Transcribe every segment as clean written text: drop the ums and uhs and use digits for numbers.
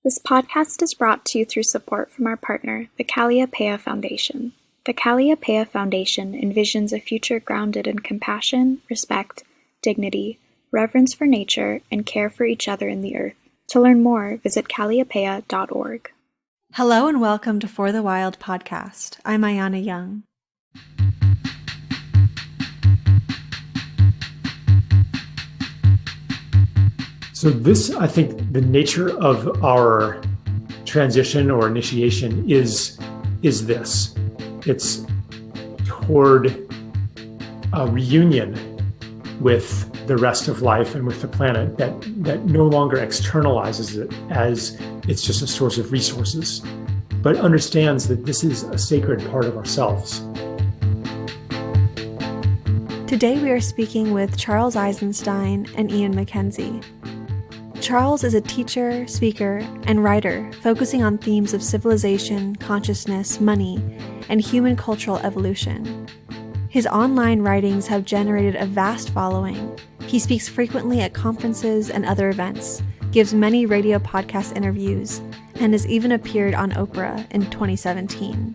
This podcast is brought to you through support from our partner, the Kalliopeia Foundation. The Kalliopeia Foundation envisions a future grounded in compassion, respect, dignity, reverence for nature, and care for each other in the earth. To learn more, visit kalliopeia.org. Hello and welcome to For the Wild podcast. I'm Ayana Young. So this, I think, the nature of our transition or initiation is this. It's toward a reunion with the rest of life and with the planet that no longer externalizes it as it's just a source of resources, but understands that this is a sacred part of ourselves. Today we are speaking with Charles Eisenstein and Ian MacKenzie. Charles is a teacher, speaker, and writer focusing on themes of civilization, consciousness, money, and human cultural evolution. His online writings have generated a vast following. He speaks frequently at conferences and other events, gives many radio podcast interviews, and has even appeared on Oprah in 2017.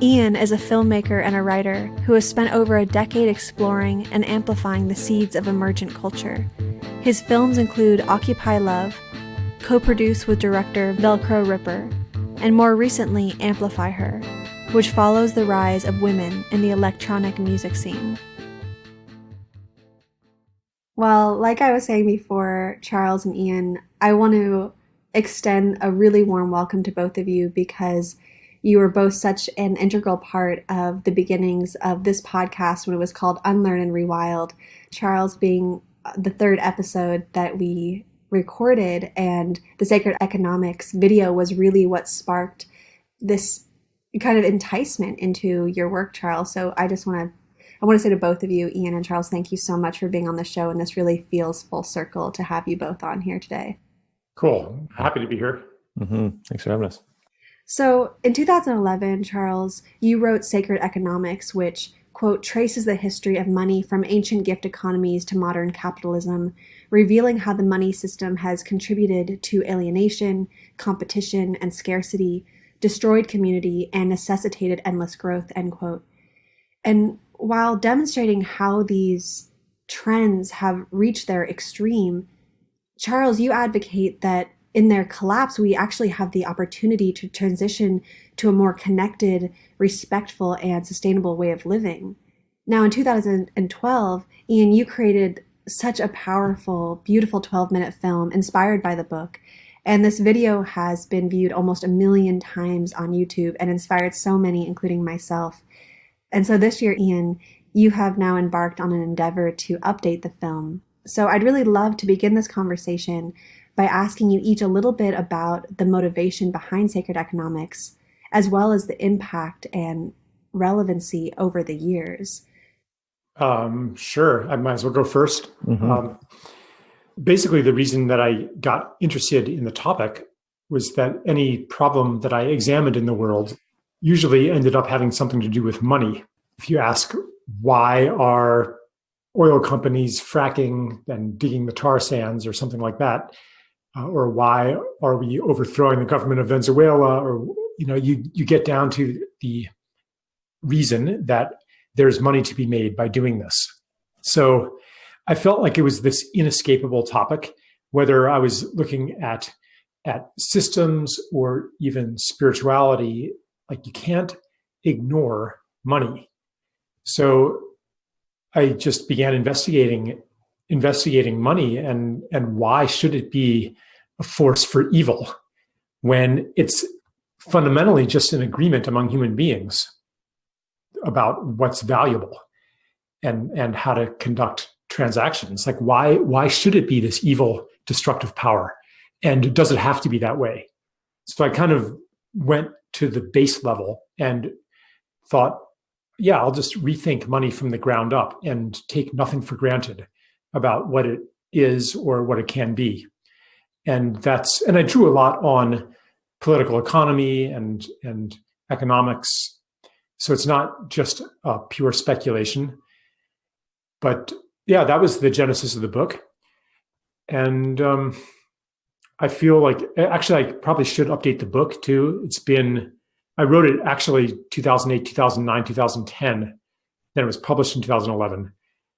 Ian is a filmmaker and a writer who has spent over a decade exploring and amplifying the seeds of emergent culture. His films include Occupy Love, co-produced with director Velcro Ripper, and more recently Amplify Her, which follows the rise of women in the electronic music scene. Well, like I was saying before, Charles and Ian, I want to extend a really warm welcome to both of you because you were both such an integral part of the beginnings of this podcast when it was called Unlearn and Rewild. Charles being the third episode that we recorded, and the Sacred Economics video was really what sparked this kind of enticement into your work, Charles. So I want to say to both of you, Ian and Charles, thank you so much for being on the show, and this really feels full circle to have you both on here today. Cool. Happy to be here. Thanks for having us. So in 2011, Charles, you wrote Sacred Economics, which, quote, traces the history of money from ancient gift economies to modern capitalism, revealing how the money system has contributed to alienation, competition, and scarcity, destroyed community, and necessitated endless growth, end quote. And while demonstrating how these trends have reached their extreme, Charles, you advocate that in their collapse, we actually have the opportunity to transition to a more connected, respectful, and sustainable way of living. Now, in 2012, Ian, you created such a powerful, beautiful 12-minute film inspired by the book. And this video has been viewed almost 1 million times on YouTube and inspired so many, including myself. And so this year, Ian, you have now embarked on an endeavor to update the film. So I'd really love to begin this conversation by asking you each a little bit about the motivation behind Sacred Economics, as well as the impact and relevancy over the years. Sure. I might as well go first. Basically, the reason that I got interested in the topic was that any problem that I examined in the world usually ended up having something to do with money. If you ask, why are oil companies fracking and digging the tar sands or something like that, or why are we overthrowing the government of Venezuela, or you get down to the reason that there's money to be made by doing this. So I felt like it was this inescapable topic, whether I was looking at systems or even spirituality. Like, you can't ignore money. So I just began investigating money and why should it be a force for evil when it's fundamentally just an agreement among human beings about what's valuable and how to conduct transactions. Like, why should it be this evil, destructive power? And does it have to be that way? So I kind of went to the base level and thought, yeah, I'll just rethink money from the ground up and take nothing for granted about what it is or what it can be. And I drew a lot on political economy and economics. So it's not just pure speculation. But yeah, that was the genesis of the book. And I feel like actually I probably should update the book too. I wrote it actually 2008, 2009, 2010. Then it was published in 2011.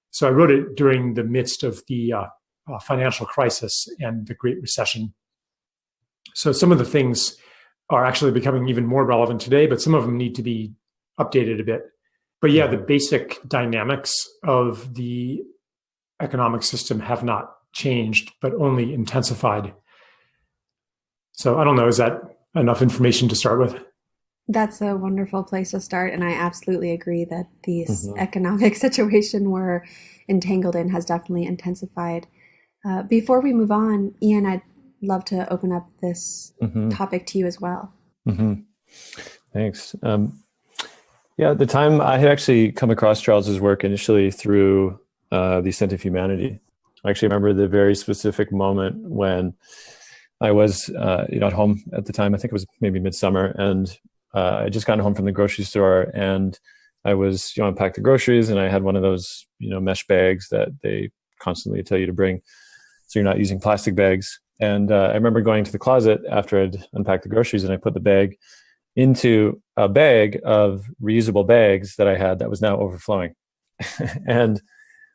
So I wrote it during the midst of the financial crisis and the Great Recession. So some of the things are actually becoming even more relevant today, but some of them need to be updated a bit. But yeah, the basic dynamics of the economic system have not changed, but only intensified. So I don't know, is that enough information to start with? That's a wonderful place to start, and I absolutely agree that this economic situation we're entangled in has definitely intensified. Before we move on, Ian, I'd love to open up this topic to you as well. Thanks. Yeah, at the time I had actually come across Charles's work initially through the Ascent of Humanity. I actually remember the very specific moment when I was at home at the time. I think it was maybe midsummer, and I just gotten home from the grocery store, and I was unpacked the groceries, and I had one of those mesh bags that they constantly tell you to bring, so you're not using plastic bags. And I remember going to the closet after I'd unpacked the groceries, and I put the bag into a bag of reusable bags that I had that was now overflowing. And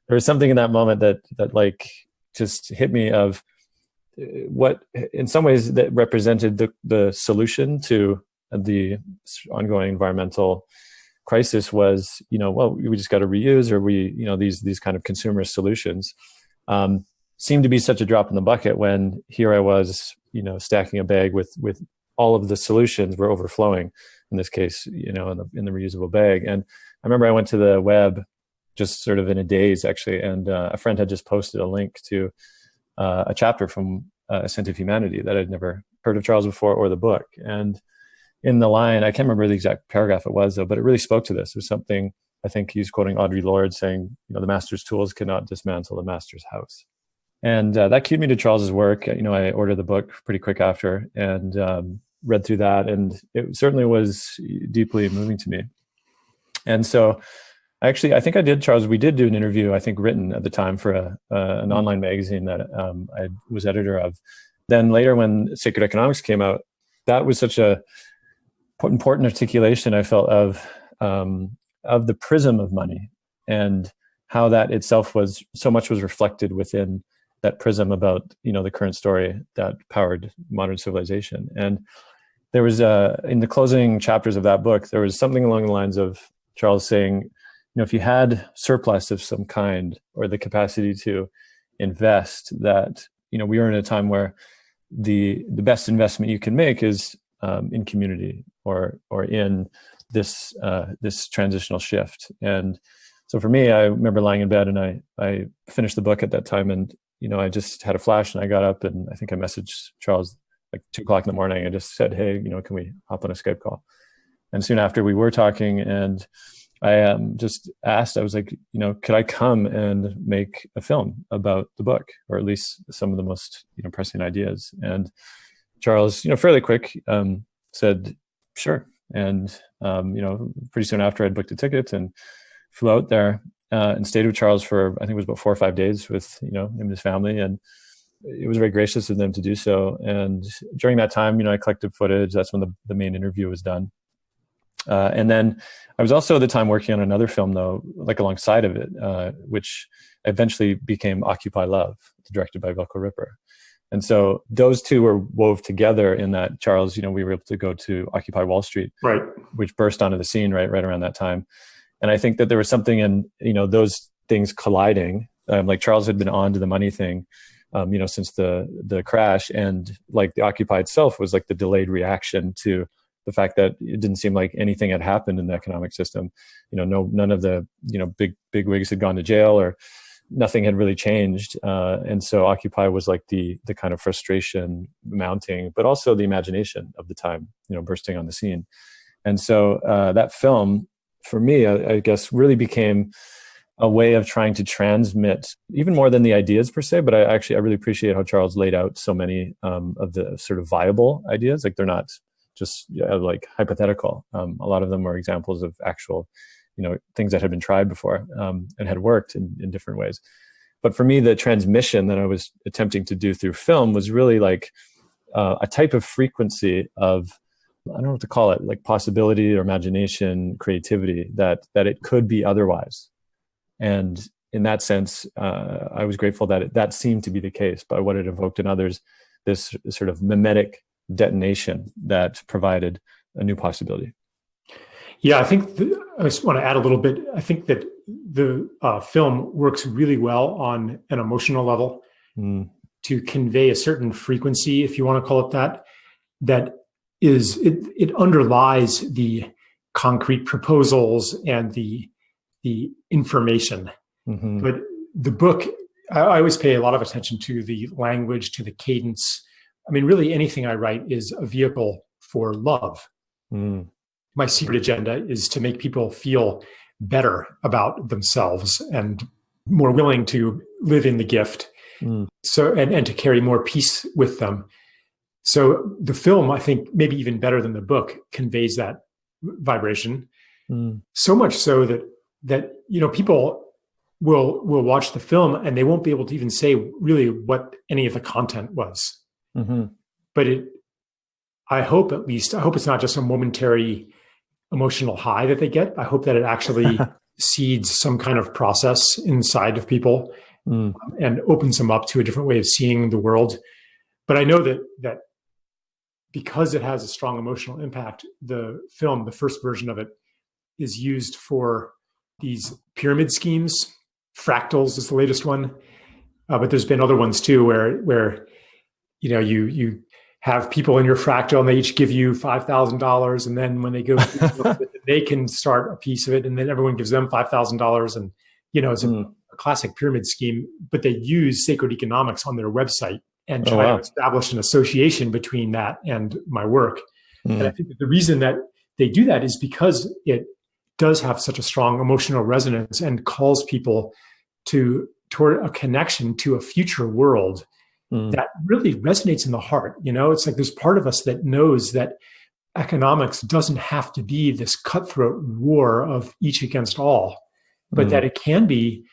there was something in that moment that like just hit me of what in some ways that represented the solution to the ongoing environmental crisis was, we just got to reuse, or these kind of consumerist solutions seemed to be such a drop in the bucket when here I was, stacking a bag with all of the solutions were overflowing in this case, in the reusable bag. And I remember I went to the web just sort of in a daze actually. And a friend had just posted a link to a chapter from Ascent of Humanity that I'd never heard of Charles before or the book. And in the line, I can't remember the exact paragraph it was though, but it really spoke to this. It was something, I think he's quoting Audre Lorde saying, the master's tools cannot dismantle the master's house. And that cued me to Charles's work. I ordered the book pretty quick after and read through that. And it certainly was deeply moving to me. And so actually, I think we did do an interview, I think written at the time for an online magazine that I was editor of. Then later when Sacred Economics came out, that was such a important articulation I felt of the prism of money and how that itself was so much was reflected within that prism about the current story that powered modern civilization. And there was in the closing chapters of that book, there was something along the lines of Charles saying, if you had surplus of some kind or the capacity to invest, that we are in a time where the best investment you can make is in community or in this transitional shift. And so for me, I remember lying in bed and I finished the book at that time, and I just had a flash and I got up and I think I messaged Charles like 2:00 in the morning. I just said, hey, can we hop on a Skype call? And soon after we were talking, and I just asked, I was like, could I come and make a film about the book, or at least some of the most pressing ideas? And Charles, fairly quick, said, sure. And, pretty soon after I'd booked a ticket and flew out there and stayed with Charles for, I think it was about 4 or 5 days with, him and his family. And it was very gracious of them to do so. And during that time, I collected footage. That's when the main interview was done. And then I was also at the time working on another film, though, like alongside of it, which eventually became Occupy Love, directed by Velko Ripper. And so those two were wove together in that Charles, we were able to go to Occupy Wall Street, right, which burst onto the scene right around that time. And I think that there was something in, those things colliding. Like Charles had been on to the money thing, since the crash, and like the Occupy itself was like the delayed reaction to the fact that it didn't seem like anything had happened in the economic system. None of the big wigs had gone to jail, or nothing had really changed. And so Occupy was like the kind of frustration mounting, but also the imagination of the time, bursting on the scene. And so that film, for me, I guess, really became a way of trying to transmit even more than the ideas per se, but I really appreciate how Charles laid out so many of the sort of viable ideas. Like they're not just like hypothetical. A lot of them are examples of actual, things that had been tried before and had worked in different ways. But for me, the transmission that I was attempting to do through film was really like a type of frequency of, I don't know what to call it, like possibility or imagination, creativity, that it could be otherwise. And in that sense, I was grateful that that seemed to be the case by what it evoked in others, this sort of mimetic detonation that provided a new possibility. Yeah, I think I just want to add a little bit. I think that the film works really well on an emotional level to convey a certain frequency, if you want to call it that, that is, it underlies the concrete proposals and the information. Mm-hmm. But the book, I always pay a lot of attention to the language, to the cadence. I mean, really anything I write is a vehicle for love. Mm. My secret agenda is to make people feel better about themselves and more willing to live in the gift. So, and to carry more peace with them. So the film, I think, maybe even better than the book, conveys that vibration. So much so that people will watch the film and they won't be able to even say really what any of the content was. Mm-hmm. But I hope it's not just a momentary emotional high that they get. I hope that it actually seeds some kind of process inside of people and opens them up to a different way of seeing the world. But I know that because it has a strong emotional impact, the film, the first version of it, is used for these pyramid schemes. Fractals is the latest one, but there's been other ones too, where you have people in your fractal and they each give you $5,000, and then when they go through it, they can start a piece of it, and then everyone gives them $5,000, and it's a classic pyramid scheme. But they use sacred economics on their website and try to establish an association between that and my work. And I think that the reason that they do that is because it does have such a strong emotional resonance and calls people toward a connection to a future world that really resonates in the heart. It's like there's part of us that knows that economics doesn't have to be this cutthroat war of each against all, but that it can be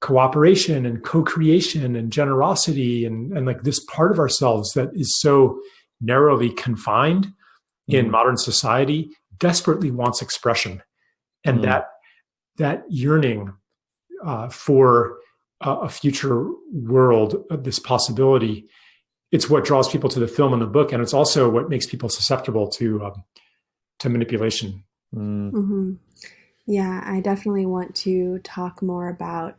cooperation and co-creation and generosity and like this part of ourselves that is so narrowly confined in modern society desperately wants expression. And that yearning for a future world, this possibility, it's what draws people to the film and the book, and it's also what makes people susceptible to manipulation. Mm-hmm. Yeah, I definitely want to talk more about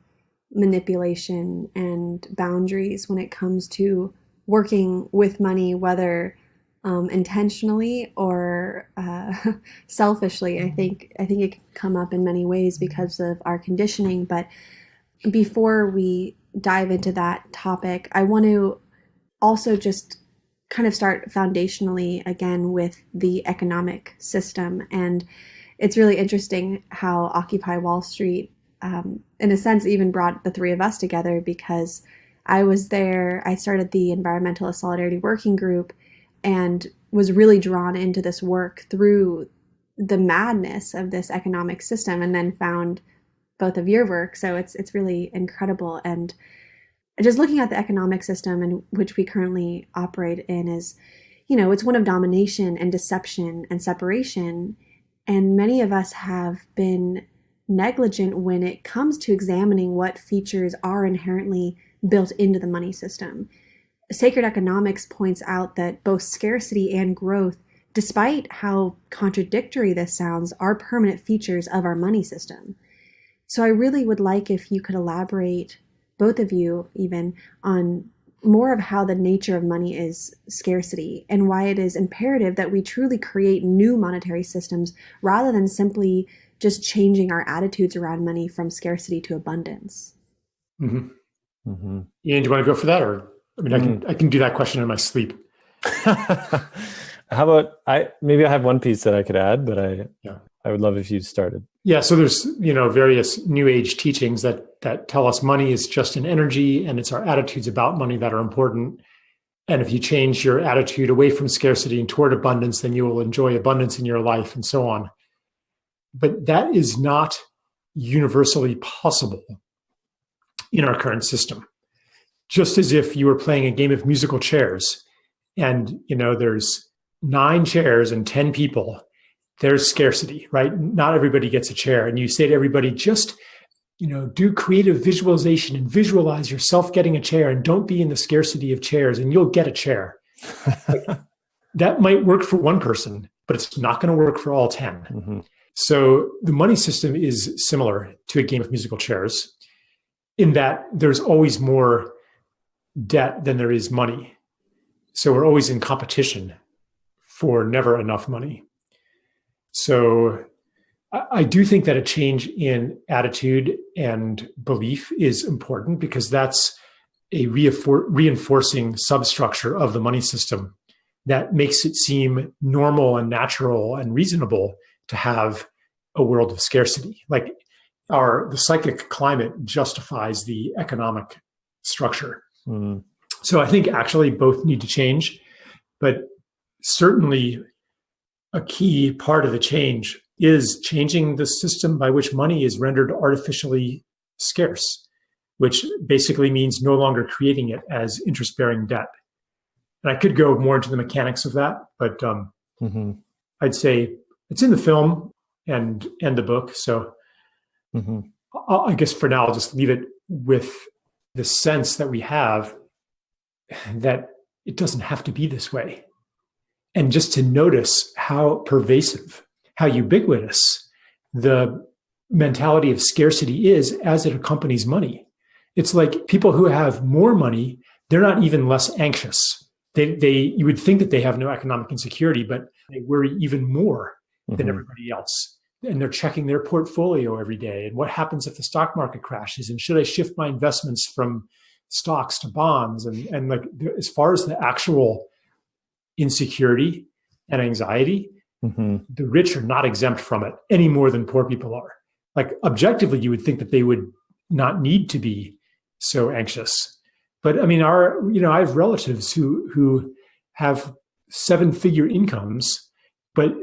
manipulation and boundaries when it comes to working with money, whether intentionally or selfishly. I think it can come up in many ways because of our conditioning. But before we dive into that topic, I want to also just kind of start foundationally again with the economic system. And it's really interesting how Occupy Wall Street, in a sense, even brought the three of us together, because I was there. I started the Environmentalist Solidarity Working Group and was really drawn into this work through the madness of this economic system, and then found both of your work. So it's really incredible. And just looking at the economic system in which we currently operate in is, it's one of domination and deception and separation. And many of us have been negligent when it comes to examining what features are inherently built into the money system. Sacred economics points out that both scarcity and growth, despite how contradictory this sounds, are permanent features of our money system. So I really would like if you could elaborate, both of you even, on more of how the nature of money is scarcity and why it is imperative that we truly create new monetary systems rather than simply just changing our attitudes around money from scarcity to abundance. Mm-hmm. Mm-hmm. Ian, do you want to go for that? Or I can do that question in my sleep. How about maybe I have one piece that I could add, but I would love if you started. Yeah, so there's various New Age teachings that tell us money is just an energy, and it's our attitudes about money that are important. And if you change your attitude away from scarcity and toward abundance, then you will enjoy abundance in your life, and so on. But that is not universally possible in our current system. Just as if you were playing a game of musical chairs and there's 9 chairs and 10 people, there's scarcity, right? Not everybody gets a chair. And you say to everybody, just do creative visualization and visualize yourself getting a chair, and don't be in the scarcity of chairs, and you'll get a chair. Like, that might work for one person, but it's not going to work for all 10. Mm-hmm. So the money system is similar to a game of musical chairs in that there's always more debt than there is money. So we're always in competition for never enough money. So I do think that a change in attitude and belief is important, because that's a reinforcing substructure of the money system that makes it seem normal and natural and reasonable to have a world of scarcity. Like the psychic climate justifies the economic structure. Mm. So I think actually both need to change, but certainly a key part of the change is changing the system by which money is rendered artificially scarce, which basically means no longer creating it as interest-bearing debt. And I could go more into the mechanics of that, but I'd say it's in the film and the book. So I guess for now, I'll just leave it with the sense that we have that it doesn't have to be this way. And just to notice how pervasive, how ubiquitous the mentality of scarcity is as it accompanies money. It's like people who have more money, they're not even less anxious. You would think that they have no economic insecurity, but they worry even more than everybody else. And they're checking their portfolio every day. And what happens if the stock market crashes? And should I shift my investments from stocks to bonds? And like, as far as the actual insecurity and anxiety, the rich are not exempt from it any more than poor people are. Like, objectively, you would think that they would not need to be so anxious. But I mean, I have relatives who have 7-figure incomes, but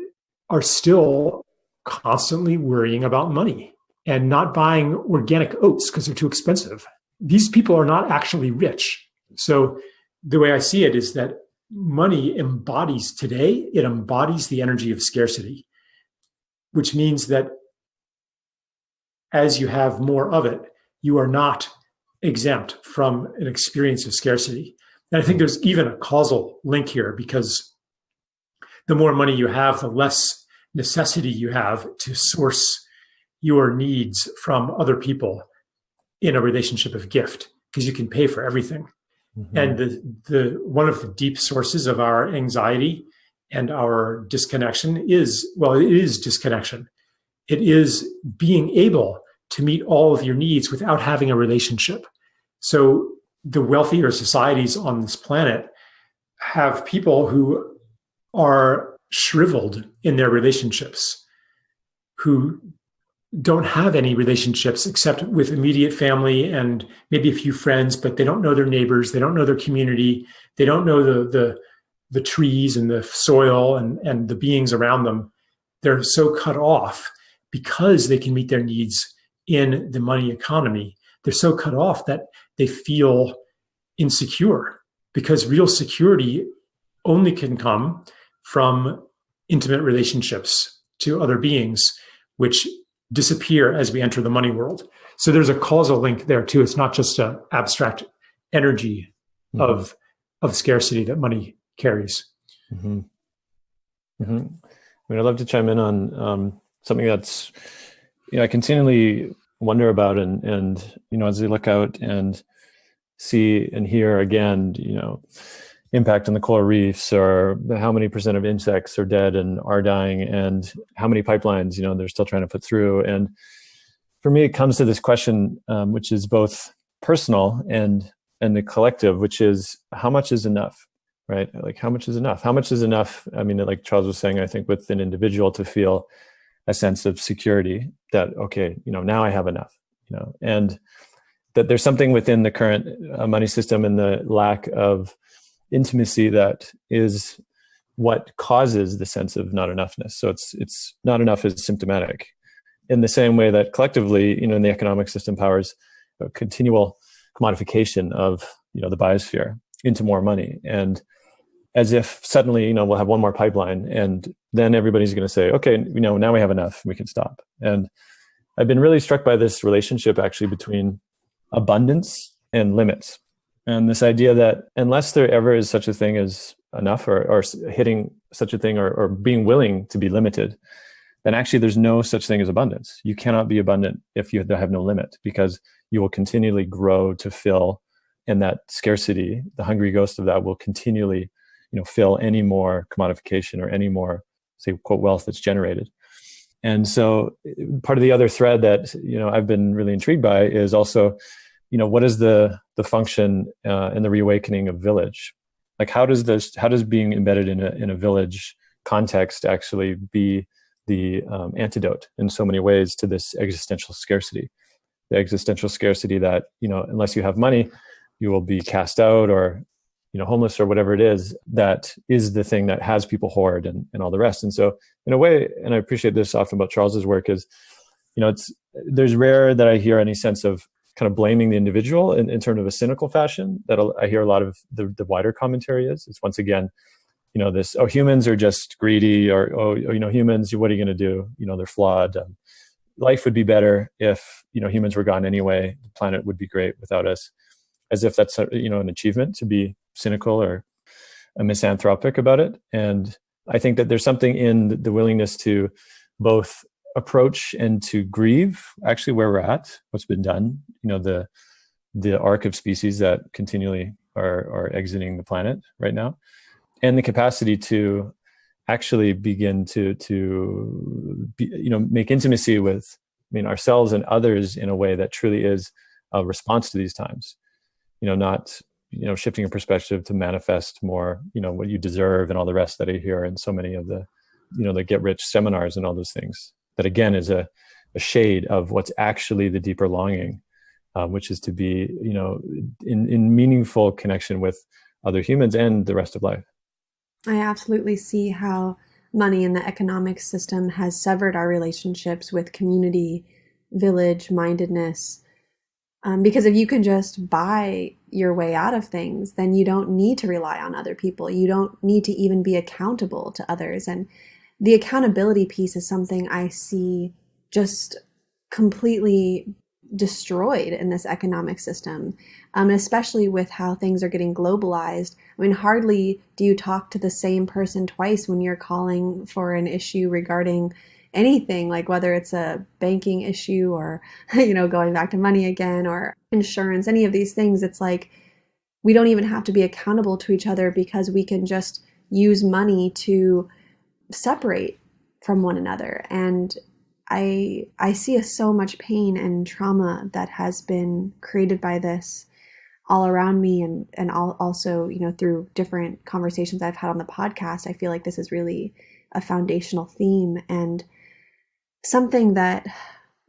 are still constantly worrying about money and not buying organic oats because they're too expensive. These people are not actually rich. So the way I see it is that money embodies today, it embodies the energy of scarcity, which means that as you have more of it, you are not exempt from an experience of scarcity. And I think there's even a causal link here, because the more money you have, the less necessity you have to source your needs from other people in a relationship of gift, because you can pay for everything. And the one of the deep sources of our anxiety and our disconnection is disconnection. It is being able to meet all of your needs without having a relationship. So the wealthier societies on this planet have people who are shriveled in their relationships, who don't have any relationships except with immediate family and maybe a few friends, but they don't know their neighbors, they don't know their community, they don't know the trees and the soil and the beings around them. They're so cut off because they can meet their needs in the money economy. They're so cut off that they feel insecure, because real security only can come from intimate relationships to other beings, which disappear as we enter the money world. So there's a causal link there too. It's not just an abstract energy of scarcity that money carries. I mean, I'd love to chime in on something that's, I continually wonder about, and as I look out and see and hear again, impact on the coral reefs, or how many % of insects are dead and are dying, and how many pipelines, they're still trying to put through. And for me, it comes to this question, which is both personal and the collective, which is, how much is enough, right? Like, how much is enough? How much is enough? I mean, like Charles was saying, I think with an individual to feel a sense of security that, okay, now I have enough, and that there's something within the current money system and the lack of intimacy that is what causes the sense of not enoughness. So it's not enough is symptomatic, in the same way that collectively, in the economic system powers a continual commodification of, the biosphere into more money. And as if suddenly, we'll have one more pipeline and then everybody's going to say, okay, now we have enough, we can stop. And I've been really struck by this relationship actually between abundance and limits. And this idea that unless there ever is such a thing as enough or hitting such a thing or being willing to be limited, then actually there's no such thing as abundance. You cannot be abundant if you have no limit, because you will continually grow to fill, and that scarcity, the hungry ghost of that, will continually fill any more commodification or any more, say, quote, wealth that's generated. And so part of the other thread that, I've been really intrigued by is also, what is the function and the reawakening of village? Like, how does being embedded in a village context actually be the antidote in so many ways to this existential scarcity? The existential scarcity that, unless you have money, you will be cast out or, homeless or whatever it is, that is the thing that has people hoard and all the rest. And so in a way, and I appreciate this often about Charles's work, is, there's rare that I hear any sense of kind of blaming the individual in terms of a cynical fashion that I hear a lot of the wider commentary is. It's once again, this, humans are just greedy, or, humans, what are you going to do? They're flawed. Life would be better if, humans were gone anyway. The planet would be great without us. As if that's, an achievement to be cynical or a misanthropic about it. And I think that there's something in the willingness to both approach and to grieve actually where we're at, what's been done, the arc of species that continually are exiting the planet right now, and the capacity to actually begin to make intimacy with, ourselves and others in a way that truly is a response to these times. Not, shifting your perspective to manifest more, what you deserve and all the rest that I hear in so many of the, the get rich seminars and all those things. That again is a shade of what's actually the deeper longing, which is to be, in meaningful connection with other humans and the rest of life. I absolutely see how money in the economic system has severed our relationships with community, village mindedness. Because if you can just buy your way out of things, then you don't need to rely on other people. You don't need to even be accountable to others. And the accountability piece is something I see just completely destroyed in this economic system, especially with how things are getting globalized. Hardly do you talk to the same person twice when you're calling for an issue regarding anything, like whether it's a banking issue or, going back to money again, or insurance, any of these things. It's like we don't even have to be accountable to each other because we can just use money to separate from one another. And I see so much pain and trauma that has been created by this all around me, and also, through different conversations I've had on the podcast. I feel like this is really a foundational theme, and something that,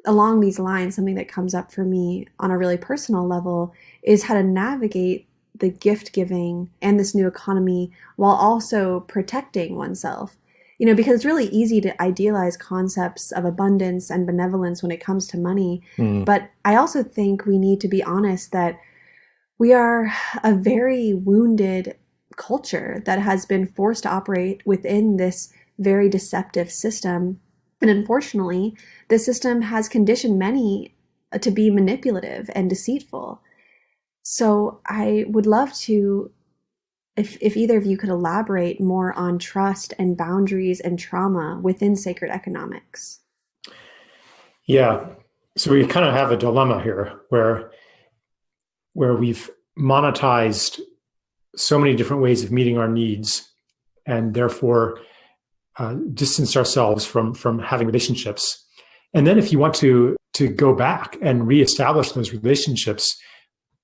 along these lines, something that comes up for me on a really personal level is how to navigate the gift giving and this new economy while also protecting oneself. Because it's really easy to idealize concepts of abundance and benevolence when it comes to money. But I also think we need to be honest that we are a very wounded culture that has been forced to operate within this very deceptive system. And unfortunately, the system has conditioned many to be manipulative and deceitful. So I would love to, if either of you could elaborate more on trust and boundaries and trauma within sacred economics. Yeah. So we kind of have a dilemma here where we've monetized so many different ways of meeting our needs, and therefore distance ourselves from having relationships. And then if you want to go back and reestablish those relationships,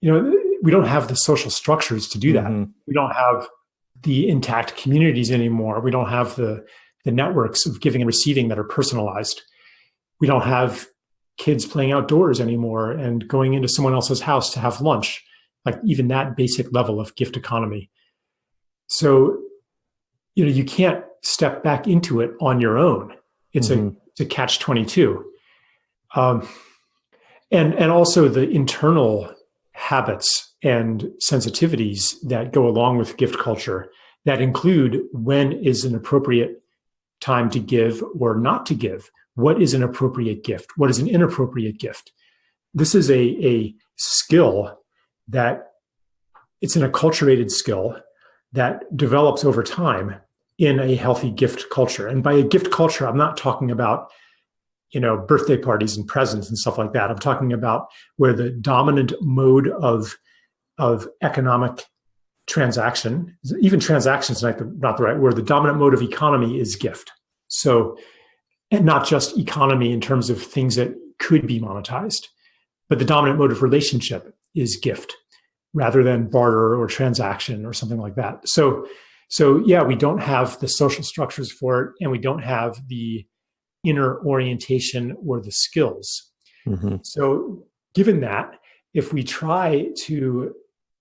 we don't have the social structures to do that. Mm-hmm. We don't have the intact communities anymore. We don't have the networks of giving and receiving that are personalized. We don't have kids playing outdoors anymore and going into someone else's house to have lunch, like even that basic level of gift economy. So, you can't step back into it on your own. It's a catch-22. And also the internal habits and sensitivities that go along with gift culture that include when is an appropriate time to give or not to give. What is an appropriate gift? What is an inappropriate gift? This is a skill that it's an acculturated skill that develops over time in a healthy gift culture. And by a gift culture, I'm not talking about, birthday parties and presents and stuff like that. I'm talking about where the dominant mode of economic transaction, even transactions not the right word, the dominant mode of economy is gift. So, and not just economy in terms of things that could be monetized, but the dominant mode of relationship is gift rather than barter or transaction or something like that. So yeah, we don't have the social structures for it, and we don't have the inner orientation or the skills. Mm-hmm. So given that, if we try to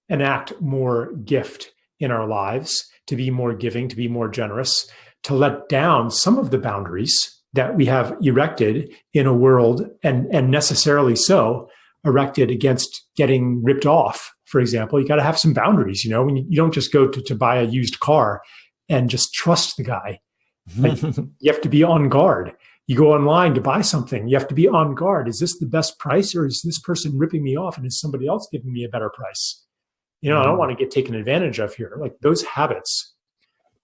enact more gift in our lives, to be more giving, to be more generous, to let down some of the boundaries that we have erected in a world, and necessarily so, erected against getting ripped off. For example, you got to have some boundaries, when you don't just go to buy a used car and just trust the guy. Like, you have to be on guard. You go online to buy something, you have to be on guard. Is this the best price, or is this person ripping me off, and is somebody else giving me a better price? I don't want to get taken advantage of here. Like, those habits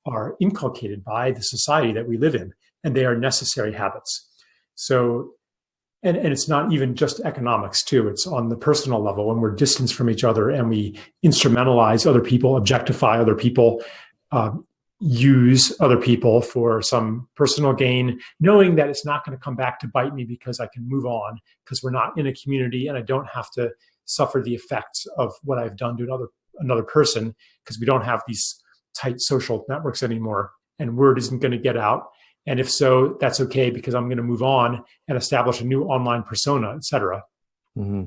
are inculcated by the society that we live in, and they are necessary habits. So, and it's not even just economics too. It's on the personal level, when we're distanced from each other and we instrumentalize other people, objectify other people, use other people for some personal gain, knowing that it's not going to come back to bite me because I can move on, because we're not in a community and I don't have to suffer the effects of what I've done to another person, because we don't have these tight social networks anymore, and word isn't going to get out. And if so, that's okay, because I'm going to move on and establish a new online persona, et cetera. Mm-hmm.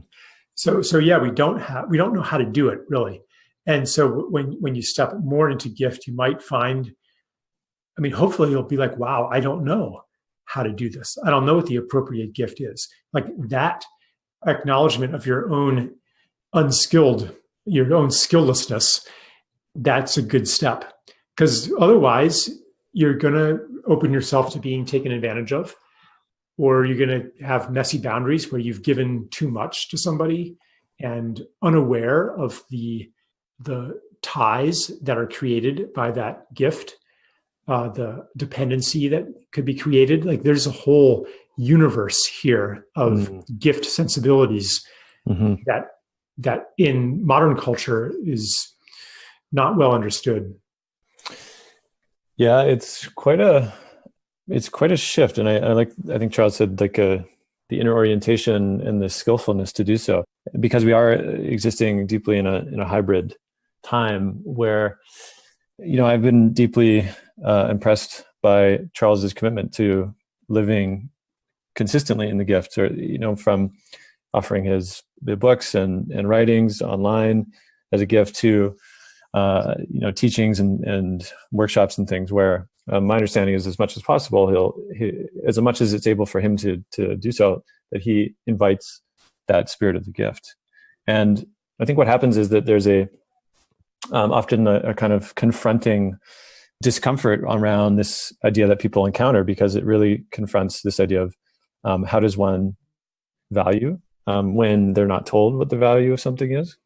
So yeah, we don't know how to do it really. And so when you step more into gift, you might find, hopefully you'll be like, wow, I don't know how to do this. I don't know what the appropriate gift is. Like, that acknowledgement of your own skilllessness, that's a good step. Because otherwise, you're going to open yourself to being taken advantage of, or you're going to have messy boundaries where you've given too much to somebody and unaware of the ties that are created by that gift, the dependency that could be created. Like, there's a whole universe here of gift sensibilities that in modern culture is not well understood. Yeah, it's quite a shift, and I think Charles said, like, the inner orientation and the skillfulness to do so, because we are existing deeply in a hybrid time where, I've been deeply impressed by Charles's commitment to living consistently in the gift, or from offering his books and writings online as a gift to teachings and workshops and things where my understanding is, as much as possible, as much as it's able for him to do so, that he invites that spirit of the gift. And I think what happens is that there's often a kind of confronting discomfort around this idea that people encounter, because it really confronts this idea of how does one value when they're not told what the value of something is.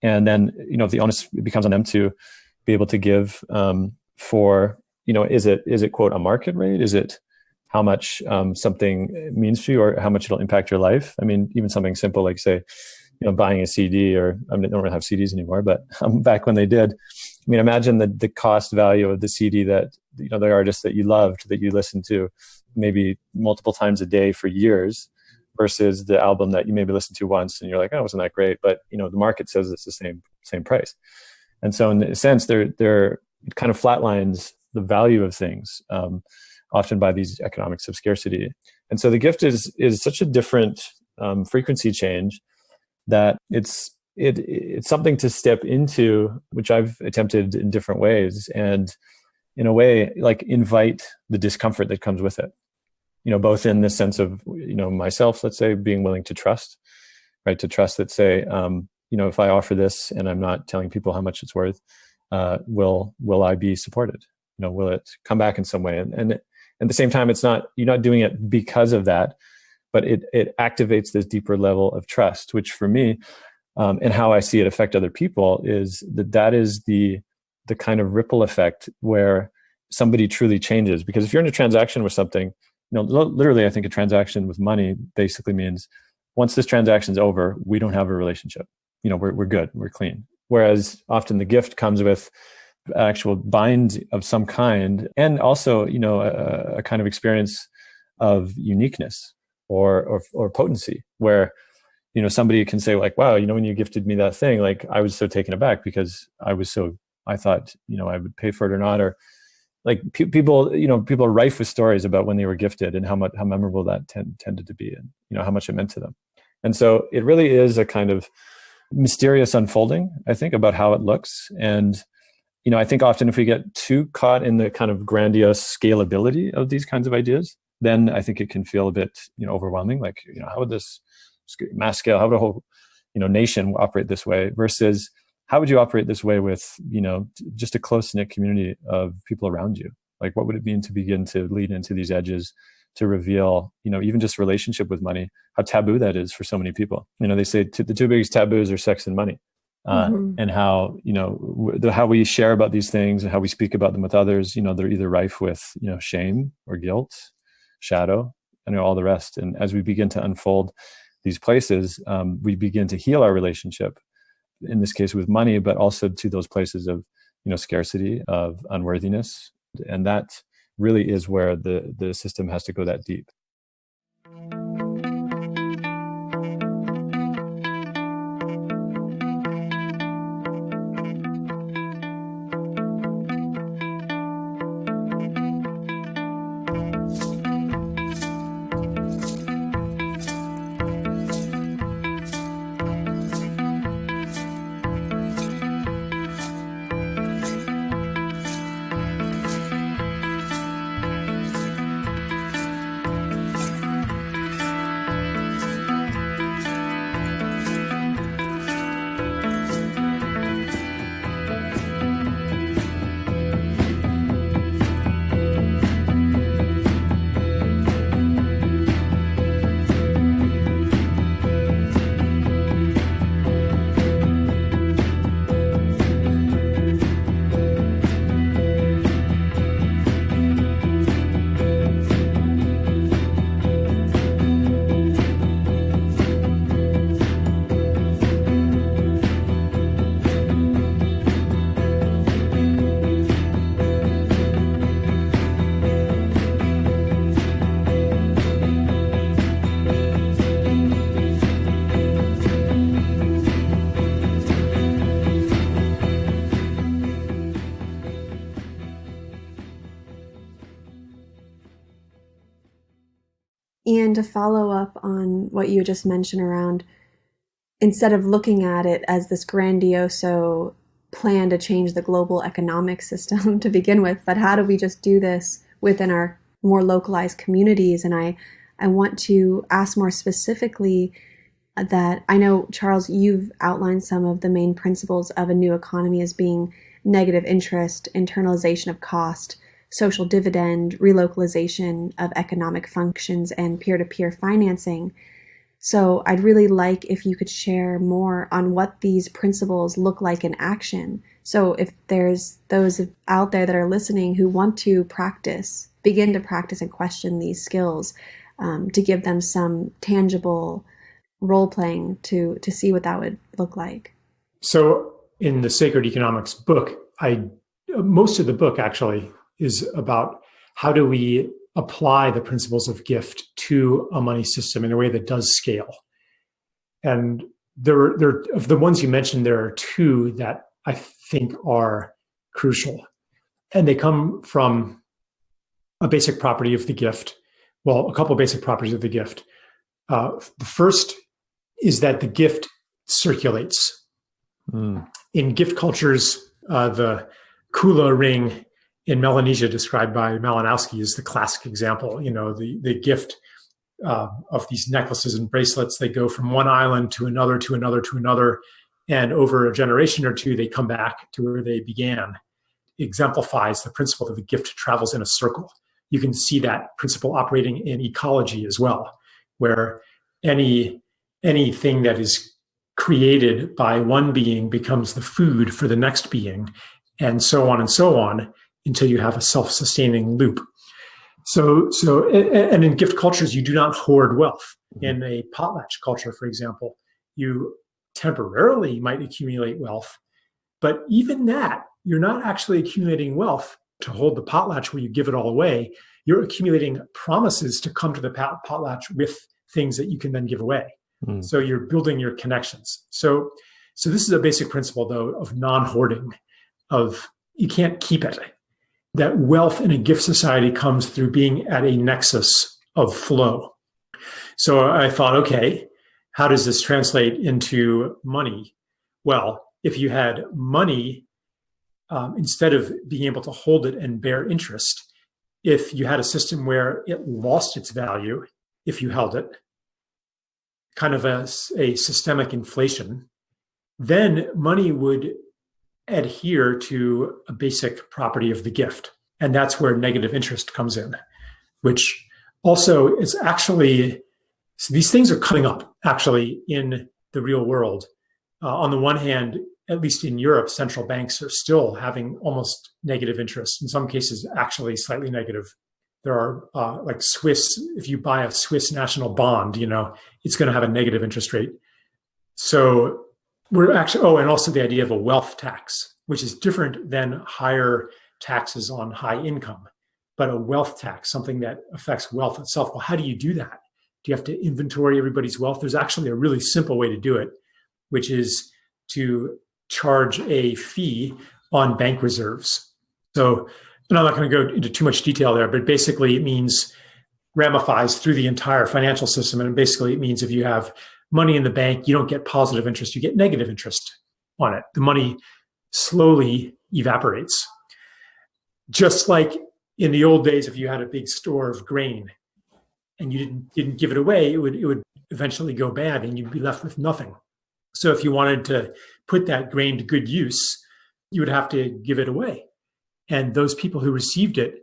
And then, if the onus becomes on them to be able to give for, is it quote a market rate? Is it how much something means to you, or how much it'll impact your life? Even something simple like, say, buying a CD, or they don't really have CDs anymore, but back when they did, imagine the cost value of the CD that, the artist that you loved, that you listened to maybe multiple times a day for years, versus the album that you maybe listened to once and you're like, oh, it wasn't that great, but the market says it's the same price. And so in a sense, it kind of flatlines the value of things, often by these economics of scarcity. And so the gift is such a different frequency change that it's something to step into, which I've attempted in different ways, and in a way, like, invite the discomfort that comes with it. Both in the sense of, myself, let's say, being willing to trust, right? To trust that, say, if I offer this and I'm not telling people how much it's worth, will I be supported? Will it come back in some way? And at the same time, you're not doing it because of that, but it activates this deeper level of trust, which for me, and how I see it affect other people, is that is the kind of ripple effect where somebody truly changes. Because if you're in a transaction with something, literally, I think a transaction with money basically means once this transaction's over, we don't have a relationship. We're good, we're clean. Whereas often the gift comes with actual bind of some kind, and also, a kind of experience of uniqueness or potency, where, somebody can say like, wow, when you gifted me that thing, like I was so taken aback because I thought, I would pay for it or not, or like people are rife with stories about when they were gifted and how memorable that tended to be, and how much it meant to them. And so it really is a kind of mysterious unfolding, I think, about how it looks. And I think often if we get too caught in the kind of grandiose scalability of these kinds of ideas, then I think it can feel a bit overwhelming. Like, how would this mass scale, how would a whole nation operate this way, versus how would you operate this way with just a close-knit community of people around you? Like, what would it mean to begin to lead into these edges, to reveal even just relationship with money, how taboo that is for so many people? They say the two biggest taboos are sex and money. And how how we share about these things and how we speak about them with others, they're either rife with shame or guilt, shadow, and all the rest. And as we begin to unfold these places, we begin to heal our relationship, in this case with money, but also to those places of scarcity, of unworthiness. And that really is where the system has to go that deep. And to follow up on what you just mentioned around, instead of looking at it as this grandioso plan to change the global economic system to begin with, but how do we just do this within our more localized communities? And I want to ask more specifically that I know, Charles, you've outlined some of the main principles of a new economy as being negative interest, internalization of cost, social dividend, relocalization of economic functions, and peer-to-peer financing. So I'd really like if you could share more on what these principles look like in action. So if there's those out there that are listening who want to begin to practice and question these skills, to give them some tangible role-playing to see what that would look like. So in the Sacred Economics book, most of the book actually is about how do we apply the principles of gift to a money system in a way that does scale. And there of the ones you mentioned, there are two that I think are crucial. And they come from a basic property of the gift. Well, a couple of basic properties of the gift. The first is that the gift circulates. In gift cultures, the kula ring in Melanesia, described by Malinowski, is the classic example. The gift of these necklaces and bracelets, they go from one island to another, to another, to another. And over a generation or two, they come back to where they began. Exemplifies the principle that the gift travels in a circle. You can see that principle operating in ecology as well, where anything that is created by one being becomes the food for the next being, and so on until you have a self-sustaining loop. So and in gift cultures, you do not hoard wealth. In a potlatch culture, for example, you temporarily might accumulate wealth, but even that, you're not actually accumulating wealth to hold the potlatch where you give it all away. You're accumulating promises to come to the potlatch with things that you can then give away. So you're building your connections. So this is a basic principle, though, of non-hoarding, of you can't keep it. That wealth in a gift society comes through being at a nexus of flow. So I thought, okay, how does this translate into money? Well, if you had money, instead of being able to hold it and bear interest, if you had a system where it lost its value if you held it, kind of a systemic inflation, then money would adhere to a basic property of the gift. And that's where negative interest comes in, which also is actually, so these things are coming up actually in the real world. On the one hand, at least in Europe, central banks are still having almost negative interest, in some cases actually slightly negative. There are like Swiss, if you buy a Swiss national bond, it's going to have a negative interest rate. So we're actually, and also the idea of a wealth tax, which is different than higher taxes on high income, but a wealth tax, something that affects wealth itself. Well, how do you do that? Do you have to inventory everybody's wealth? There's actually a really simple way to do it, which is to charge a fee on bank reserves. So, and I'm not going to go into too much detail there, but basically it means ramifies through the entire financial system. And basically it means if you have money in the bank, you don't get positive interest, you get negative interest on it. The money slowly evaporates. Just like in the old days, if you had a big store of grain and you didn't give it away, it would eventually go bad and you'd be left with nothing. So if you wanted to put that grain to good use, you would have to give it away. And those people who received it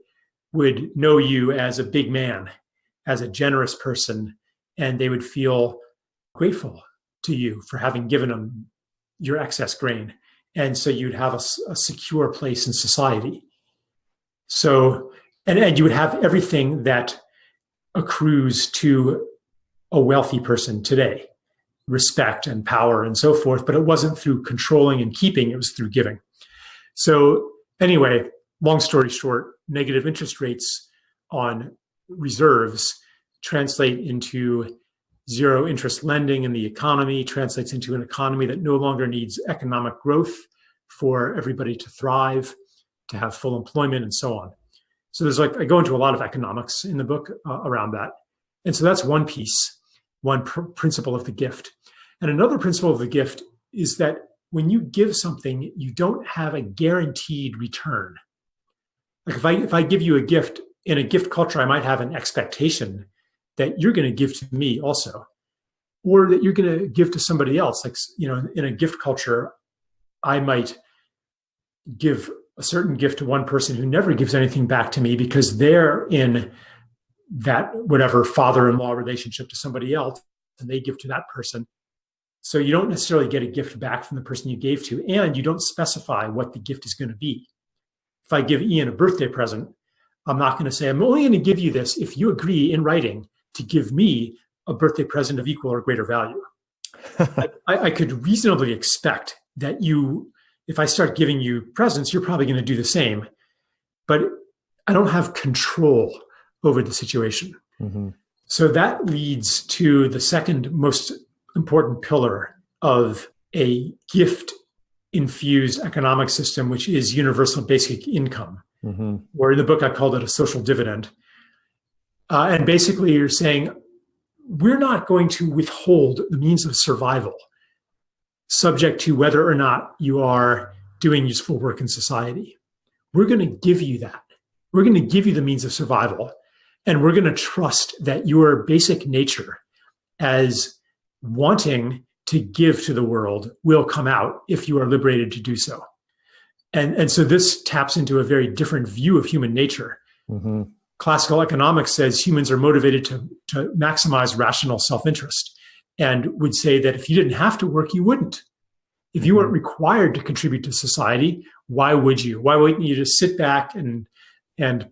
would know you as a big man, as a generous person, and they would feel grateful to you for having given them your excess grain. And so you'd have a secure place in society. So, and you would have everything that accrues to a wealthy person today, respect and power and so forth, but it wasn't through controlling and keeping, it was through giving. So anyway, long story short, negative interest rates on reserves translate into zero interest lending in the economy, translates into an economy that no longer needs economic growth for everybody to thrive, to have full employment and so on. So there's I go into a lot of economics in the book around that. And so that's one piece, one principle of the gift. And another principle of the gift is that when you give something, you don't have a guaranteed return. Like if I give you a gift, in a gift culture, I might have an expectation that you're going to give to me also, or that you're going to give to somebody else. Like, in a gift culture, I might give a certain gift to one person who never gives anything back to me because they're in that whatever father-in-law relationship to somebody else, and they give to that person. So you don't necessarily get a gift back from the person you gave to, and you don't specify what the gift is going to be. If I give Ian a birthday present, I'm not going to say, I'm only going to give you this if you agree in writing to give me a birthday present of equal or greater value. I could reasonably expect that if I start giving you presents, you're probably going to do the same. But I don't have control over the situation. Mm-hmm. So that leads to the second most important pillar of a gift-infused economic system, which is universal basic income. Mm-hmm. Or in the book, I called it a social dividend. And basically, you're saying, we're not going to withhold the means of survival subject to whether or not you are doing useful work in society. We're going to give you that. We're going to give you the means of survival. And we're going to trust that your basic nature as wanting to give to the world will come out if you are liberated to do so. And so this taps into a very different view of human nature. Mm-hmm. Classical economics says humans are motivated to maximize rational self-interest, and would say that if you didn't have to work, you wouldn't. If you weren't required to contribute to society, why would you? Why wouldn't you just sit back and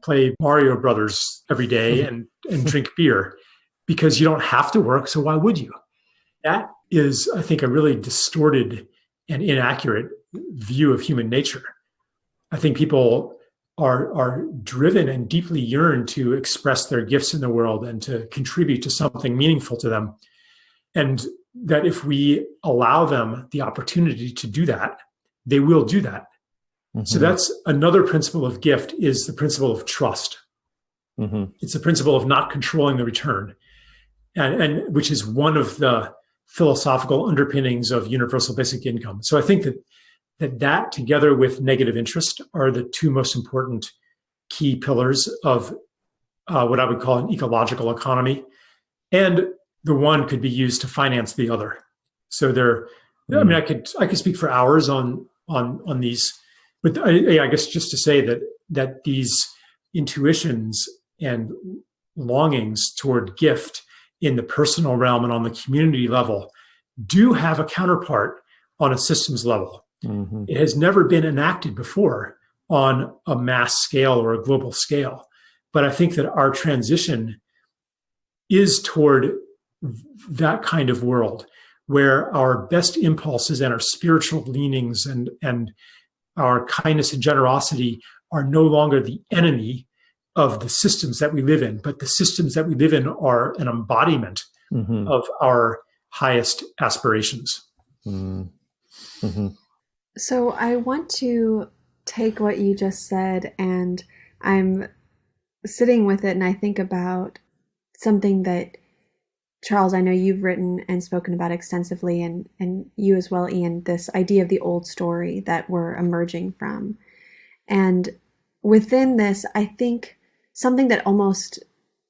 play Mario Brothers every day and drink beer? Because you don't have to work, so why would you? That is, I think, a really distorted and inaccurate view of human nature. I think people are driven and deeply yearn to express their gifts in the world and to contribute to something meaningful to them. And that if we allow them the opportunity to do that, they will do that. Mm-hmm. So that's another principle of gift, is the principle of trust. Mm-hmm. It's the principle of not controlling the return, and which is one of the philosophical underpinnings of universal basic income. So I think that together with negative interest are the two most important key pillars of what I would call an ecological economy. And the one could be used to finance the other. So I mean, I could speak for hours on these, but I guess just to say that these intuitions and longings toward gift in the personal realm and on the community level do have a counterpart on a systems level. Mm-hmm. It has never been enacted before on a mass scale or a global scale. But I think that our transition is toward that kind of world where our best impulses and our spiritual leanings and our kindness and generosity are no longer the enemy of the systems that we live in, but the systems that we live in are an embodiment of our highest aspirations. Mm-hmm. So I want to take what you just said, and I'm sitting with it, and I think about something that, Charles, I know you've written and spoken about extensively, and you as well, Ian, this idea of the old story that we're emerging from. And within this, I think something that almost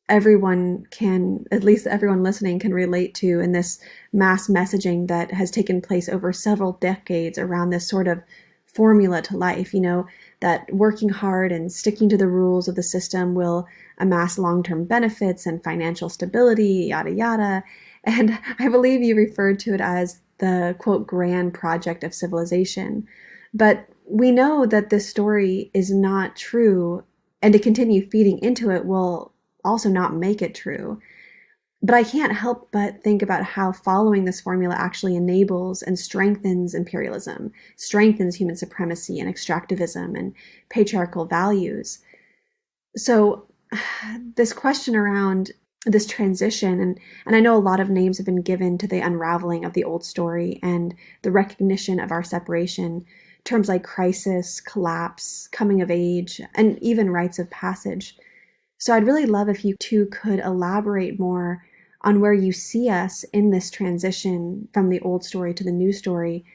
everyone can, at least everyone listening, can relate to in this mass messaging that has taken place over several decades around this sort of formula to life, that working hard and sticking to the rules of the system will amass long-term benefits and financial stability, yada, yada. And I believe you referred to it as the, quote, grand project of civilization. But we know that this story is not true, and to continue feeding into it will also not make it true. But I can't help but think about how following this formula actually enables and strengthens imperialism, strengthens human supremacy and extractivism and patriarchal values. So this question around this transition, and I know a lot of names have been given to the unraveling of the old story and the recognition of our separation, terms like crisis, collapse, coming of age, and even rites of passage. So I'd really love if you two could elaborate more on where you see us in this transition from the old story to the new story,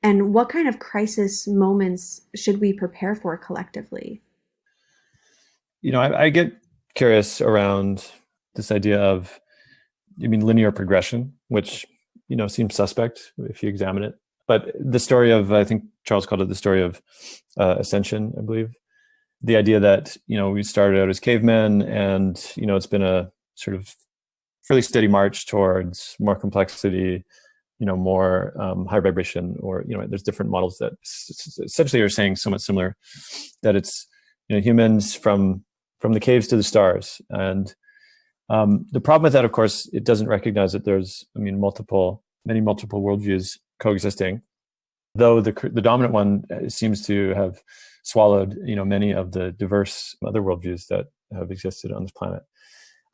and what kind of crisis moments should we prepare for collectively? I get curious around this idea of, linear progression, which, seems suspect if you examine it. But the story of, I think Charles called it the story of ascension, I believe. The idea that, we started out as cavemen and, it's been a sort of fairly steady march towards more complexity, more high vibration, or, there's different models that essentially are saying somewhat similar, that it's, humans from the caves to the stars. And the problem with that, of course, it doesn't recognize that there's, many multiple worldviews coexisting, though the dominant one seems to have swallowed, many of the diverse other worldviews that have existed on this planet.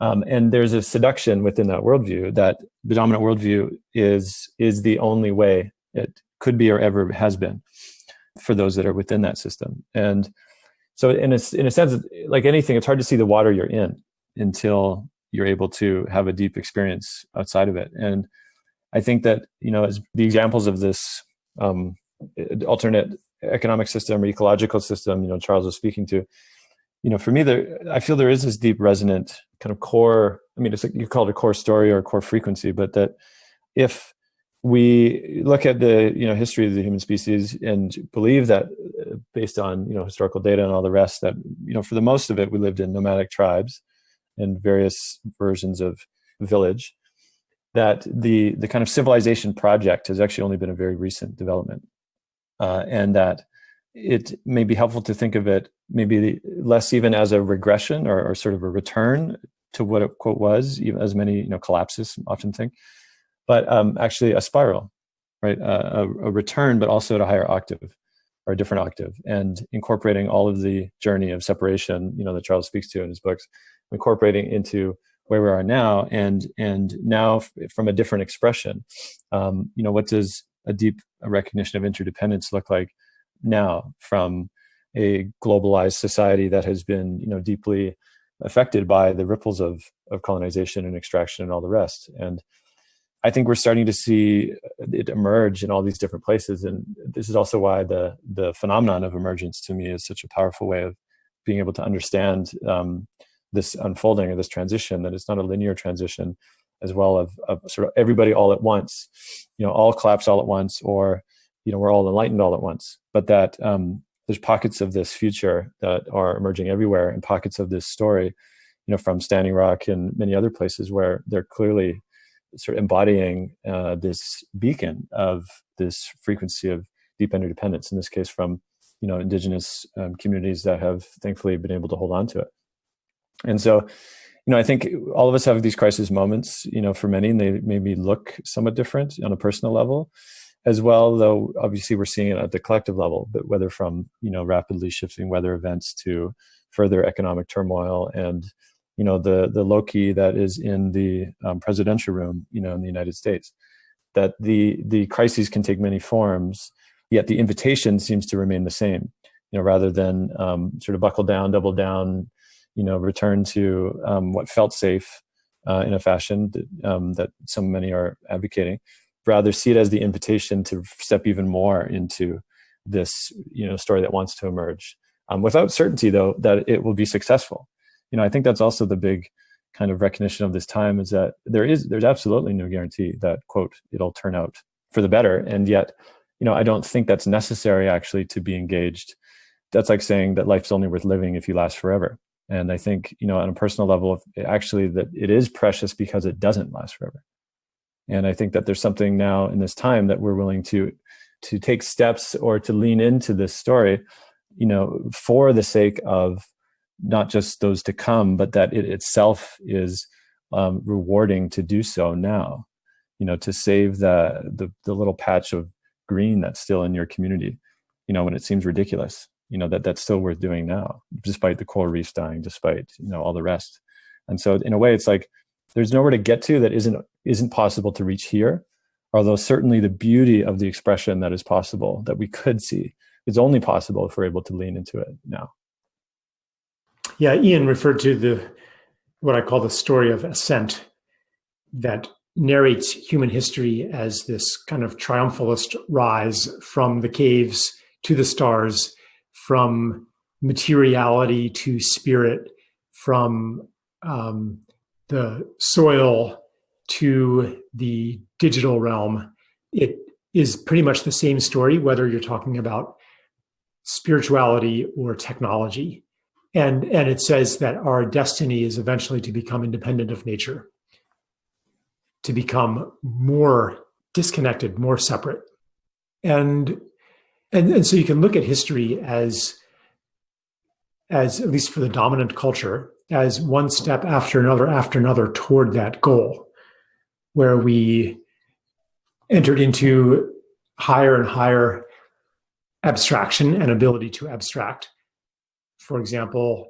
And there's a seduction within that worldview that the dominant worldview is the only way it could be or ever has been for those that are within that system. And so in a sense, like anything, it's hard to see the water you're in until you're able to have a deep experience outside of it. And I think that, as the examples of this alternate economic system or ecological system, Charles was speaking to, for me, I feel there is this deep resonant kind of core, it's like you call it a core story or a core frequency, but that if we look at the history of the human species and believe that, based on historical data and all the rest, that for the most of it we lived in nomadic tribes and various versions of village. That the kind of civilization project has actually only been a very recent development, and that it may be helpful to think of it maybe less even as a regression or sort of a return to what it quote was, even as many collapses often think, but actually a spiral, right? A return, but also at a higher octave or a different octave, and incorporating all of the journey of separation, that Charles speaks to in his books, incorporating into where we are now, and now from a different expression. What does a deep recognition of interdependence look like now from a globalized society that has been, deeply affected by the ripples of colonization and extraction and all the rest? And I think we're starting to see it emerge in all these different places. And this is also why the phenomenon of emergence to me is such a powerful way of being able to understand this unfolding or this transition, that it's not a linear transition as well of sort of everybody all at once, all collapse all at once, or, we're all enlightened all at once, but that there's pockets of this future that are emerging everywhere, and pockets of this story, from Standing Rock and many other places where they're clearly sort of embodying this beacon of this frequency of deep interdependence, in this case from, indigenous communities that have thankfully been able to hold on to it. And so, I think all of us have these crisis moments, for many, and they maybe look somewhat different on a personal level as well, though obviously we're seeing it at the collective level, but whether from, rapidly shifting weather events to further economic turmoil and, the Loki that is in the presidential room, in the United States, that the crises can take many forms, yet the invitation seems to remain the same, rather than sort of buckle down, double down, return to what felt safe in a fashion that so many are advocating. Rather see it as the invitation to step even more into this, story that wants to emerge, without certainty, though, that it will be successful. I think that's also the big kind of recognition of this time, is that there's absolutely no guarantee that, quote, it'll turn out for the better. And yet, I don't think that's necessary actually to be engaged. That's like saying that life's only worth living if you last forever. And I think, on a personal level, actually that it is precious because it doesn't last forever. And I think that there's something now in this time that we're willing to take steps or to lean into this story, for the sake of not just those to come, but that it itself is rewarding to do so now, to save the little patch of green that's still in your community, when it seems ridiculous, that's still worth doing now, despite the coral reefs dying, despite, all the rest. And so in a way, it's like, there's nowhere to get to that isn't possible to reach here, although certainly the beauty of the expression that is possible, that we could see, is only possible if we're able to lean into it now. Yeah, Ian referred to what I call the story of ascent, that narrates human history as this kind of triumphalist rise from the caves to the stars, from materiality to spirit, from the soil to the digital realm. It is pretty much the same story, whether you're talking about spirituality or technology. And it says that our destiny is eventually to become independent of nature, to become more disconnected, more separate. And so you can look at history as at least for the dominant culture, as one step after another toward that goal, where we entered into higher and higher abstraction and ability to abstract. For example,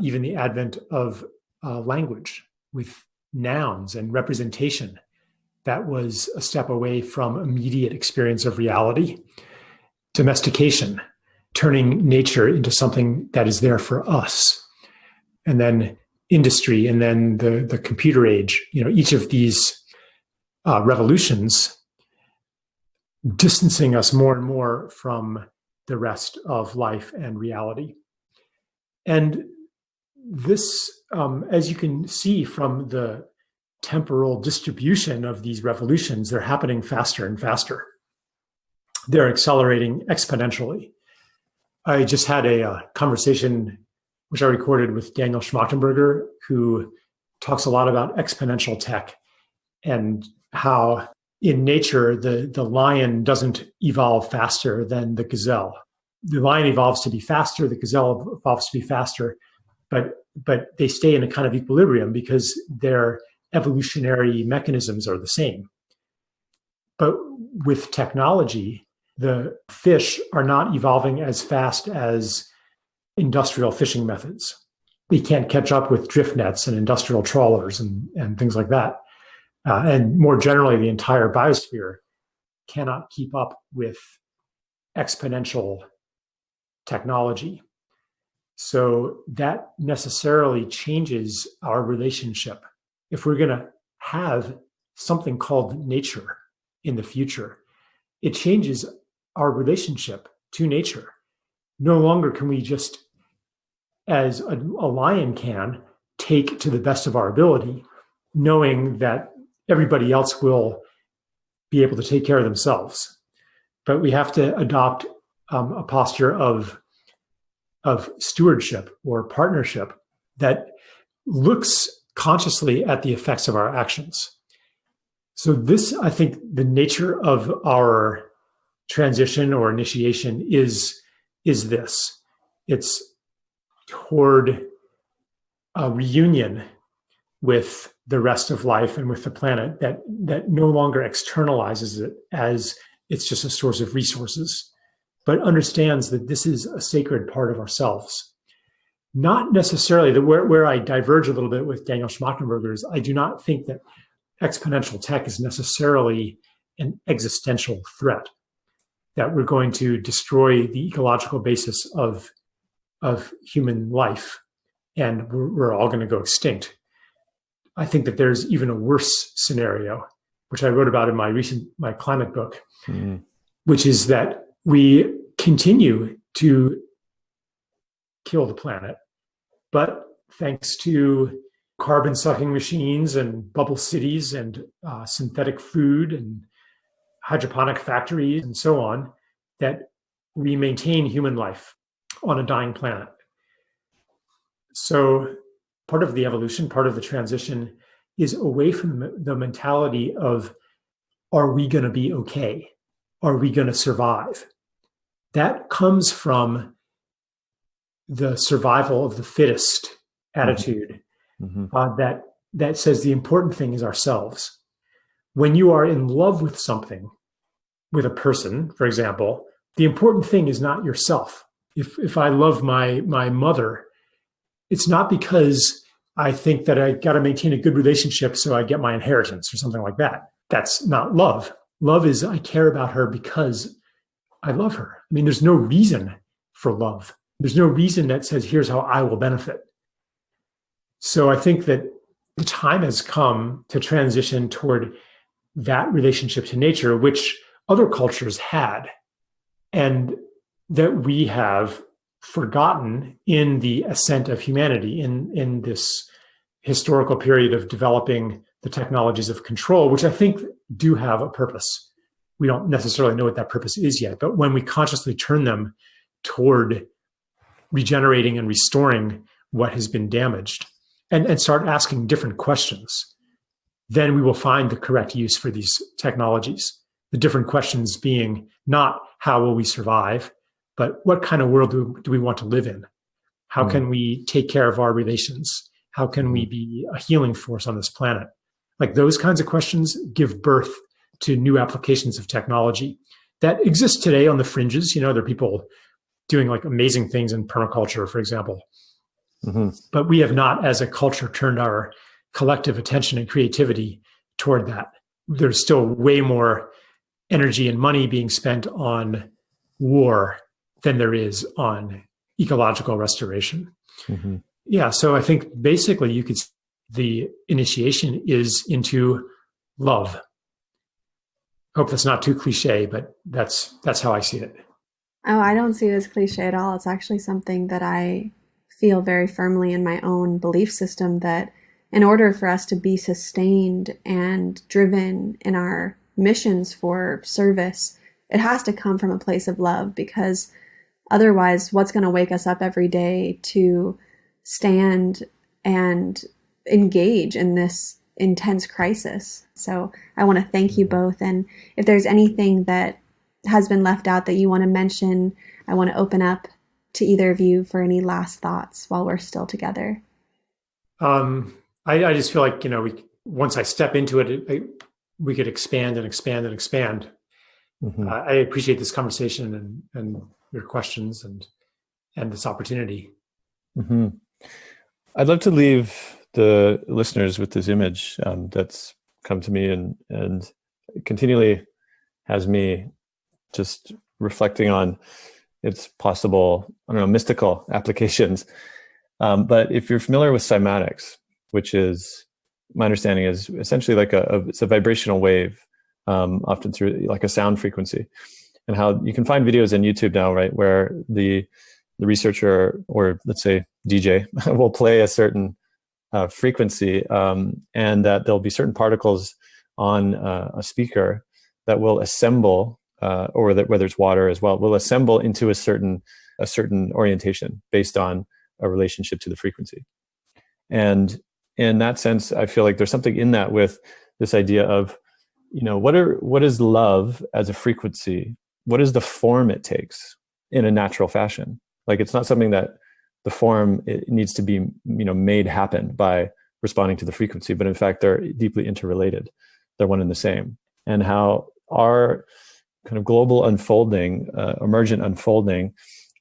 even the advent of language with nouns and representation, that was a step away from immediate experience of reality. Domestication, turning nature into something that is there for us. And then industry, and then the computer age. Each of these revolutions distancing us more and more from the rest of life and reality. And this, as you can see from the temporal distribution of these revolutions, they're happening faster and faster. They're accelerating exponentially. I just had a conversation, which I recorded with Daniel Schmachtenberger, who talks a lot about exponential tech and how in nature, the lion doesn't evolve faster than the gazelle. The lion evolves to be faster, the gazelle evolves to be faster, but they stay in a kind of equilibrium because their evolutionary mechanisms are the same. But with technology, the fish are not evolving as fast as industrial fishing methods. They can't catch up with drift nets and industrial trawlers and things like that. And more generally, the entire biosphere cannot keep up with exponential technology. So that necessarily changes our relationship. If we're going to have something called nature in the future, it changes our relationship to nature. No longer can we just, as a lion can, take to the best of our ability, knowing that everybody else will be able to take care of themselves. But we have to adopt a posture of stewardship or partnership that looks consciously at the effects of our actions. So this, I think, the nature of our transition or initiation is this. It's toward a reunion with the rest of life and with the planet that no longer externalizes it as it's just a source of resources, but understands that this is a sacred part of ourselves. Not necessarily where I diverge a little bit with Daniel Schmachtenberger is I do not think that exponential tech is necessarily an existential threat, that we're going to destroy the ecological basis of human life and we're all going to go extinct. I think that there's even a worse scenario, which I wrote about in my climate book, which is that we continue to kill the planet, but thanks to carbon-sucking machines and bubble cities and synthetic food and hydroponic factories and so on, that we maintain human life on a dying planet. So part of the evolution, part of the transition is away from the mentality of, are we going to be okay? Are we going to survive? That comes from the survival of the fittest attitude that says the important thing is ourselves. When you are in love with something, with a person, for example, the important thing is not yourself. If I love my mother, it's not because I think that I got to maintain a good relationship so I get my inheritance or something like that. That's not love. Love is I care about her because I love her. I mean, there's no reason for love. There's no reason that says, here's how I will benefit. So I think that the time has come to transition toward that relationship to nature, which other cultures had, and that we have forgotten in the ascent of humanity, in this historical period of developing the technologies of control, which I think do have a purpose. We don't necessarily know what that purpose is yet, but when we consciously turn them toward regenerating and restoring what has been damaged and start asking different questions, then we will find the correct use for these technologies. The different questions being not how will we survive, but what kind of world do we want to live in? How can we take care of our relations? How can we be a healing force on this planet? Like those kinds of questions give birth to new applications of technology that exist today on the fringes. You know, there are people doing like amazing things in permaculture, for example. But we have not, as a culture, turned our collective attention and creativity toward that. There's still way more energy and money being spent on war than there is on ecological restoration. Yeah, so I think basically the initiation is into love. Hope that's not too cliche, but that's how I see it. Oh, I don't see it as cliche at all. It's actually something that I feel very firmly in my own belief system, that in order for us to be sustained and driven in our missions for service, it has to come from a place of love, because otherwise, what's going to wake us up every day to stand and engage in this intense crisis? So I want to thank you both. And if there's anything that has been left out that you want to mention, I want to open up to either of you for any last thoughts while we're still together. I just feel like, once I step into it, we could expand and expand and expand. Mm-hmm. I appreciate this conversation and your questions and this opportunity. Mm-hmm. I'd love to leave the listeners with this image that's come to me and continually has me just reflecting on its possible, mystical applications. But if you're familiar with cymatics, which is, my understanding is essentially like it's a vibrational wave, often through like a sound frequency, and how you can find videos on YouTube now, right, where the researcher, or let's say DJ, will play a certain frequency, and that there'll be certain particles on a speaker that will assemble, or that whether it's water as well, will assemble into a certain orientation based on a relationship to the frequency. And in that sense, I feel like there's something in that with this idea of, what is love as a frequency? What is the form it takes in a natural fashion? Like, it's not something that the form, it needs to be, made happen by responding to the frequency, but in fact, they're deeply interrelated. They're one and the same. And how our kind of global unfolding, emergent unfolding,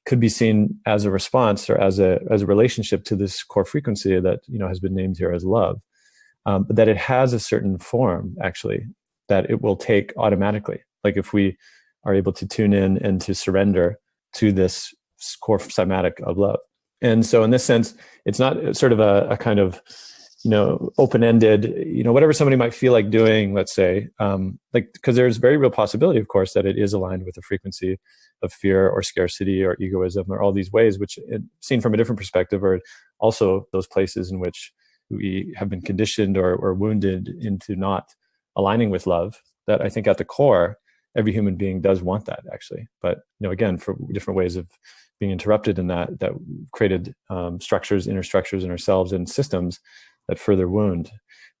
could be seen as a response, or as a relationship to this core frequency that has been named here as love, but that it has a certain form, actually, that it will take automatically. Like, if we are able to tune in and to surrender to this core cymatic of love. And so in this sense, it's not sort of a kind of, open-ended, whatever somebody might feel like doing, let's say, because there's very real possibility, of course, that it is aligned with a frequency of fear or scarcity or egoism, or all these ways, which, seen from a different perspective, are also those places in which we have been conditioned or wounded into not aligning with love, that I think at the core, every human being does want that, actually. But, again, for different ways of being interrupted in that created structures, inner structures in ourselves, and systems that further wound.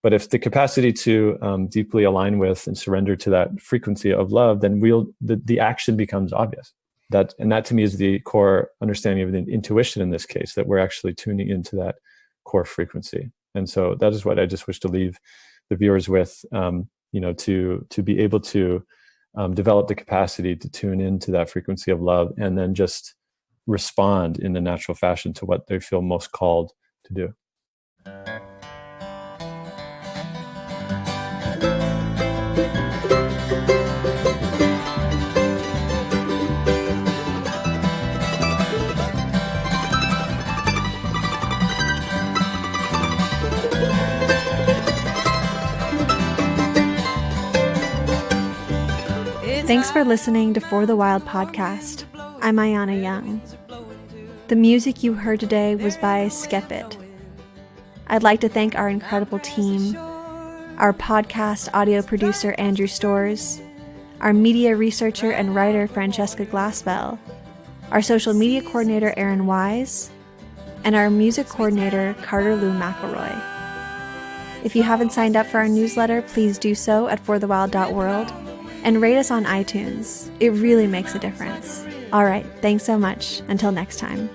But if the capacity to deeply align with and surrender to that frequency of love, then the action becomes obvious. That to me is the core understanding of the intuition in this case, that we're actually tuning into that core frequency. And so that is what I just wish to leave the viewers with, to be able to develop the capacity to tune into that frequency of love, and then just respond in the natural fashion to what they feel most called to do. Thanks for listening to For the Wild podcast. I'm Ayana Young. The music you heard today was by Skepit. I'd like to thank our incredible team, our podcast audio producer Andrew Storrs, our media researcher and writer Francesca Glassbell, our social media coordinator Aaron Wise, and our music coordinator Carter Lou McElroy. If you haven't signed up for our newsletter, please do so at forthewild.world. And rate us on iTunes. It really makes a difference. All right, thanks so much. Until next time.